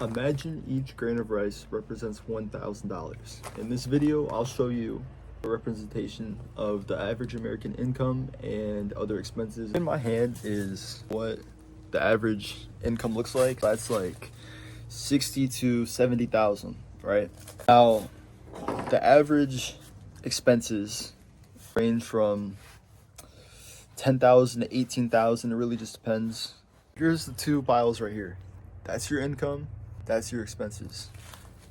Imagine each grain of rice represents $1,000. In this video, I'll show you a representation of the average American income and other expenses. In my hand is what the average income looks like. That's like 60 to 70,000, right? Now, the average expenses range from 10,000 to 18,000. It really just depends. Here's the two piles right here. That's your income, that's your expenses.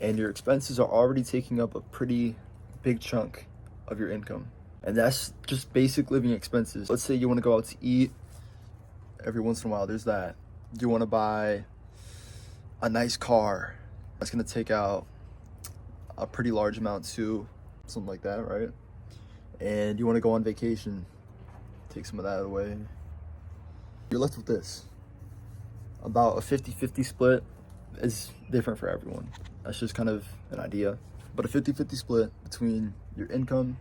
And your expenses are already taking up a pretty big chunk of your income. And that's just basic living expenses. Let's say you want to go out to eat every once in a while, there's that. You want to buy a nice car, that's going to take out a pretty large amount too, something like that, right? And you want to go on vacation, take some of that out of the way. You're left with this. About a 50-50 split is different for everyone. That's just kind of an idea. But a 50-50 split between your income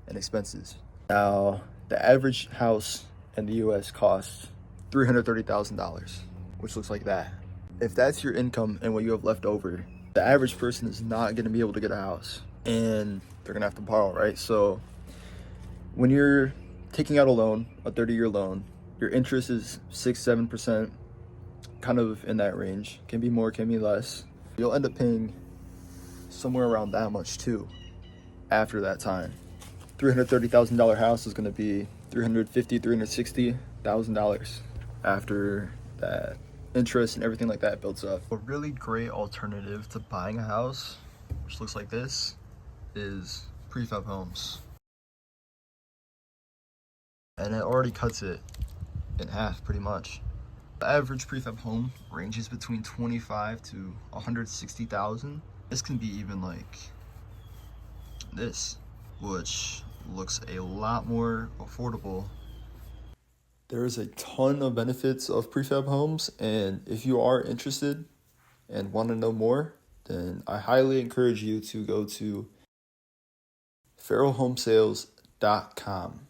and expenses. Now, the average house in the US costs $330,000, which looks like that. If that's your income and what you have left over, the average person is not gonna be able to get a house and they're gonna have to borrow, right? So when you're taking out a loan, a 30-year loan, your interest is 6-7%, kind of in that range. Can be more, can be less. You'll end up paying somewhere around that much too after that time. $330,000 house is going to be $360,000 after that interest and everything like that builds up. A really great alternative to buying a house, which looks like this, is prefab homes. And it already cuts it in half pretty much. The average prefab home ranges between 25 to 160,000. This can be even like this, which looks a lot more affordable. There is a ton of benefits of prefab homes, and if you are interested and want to know more, then I highly encourage you to go to farrellhomesales.com.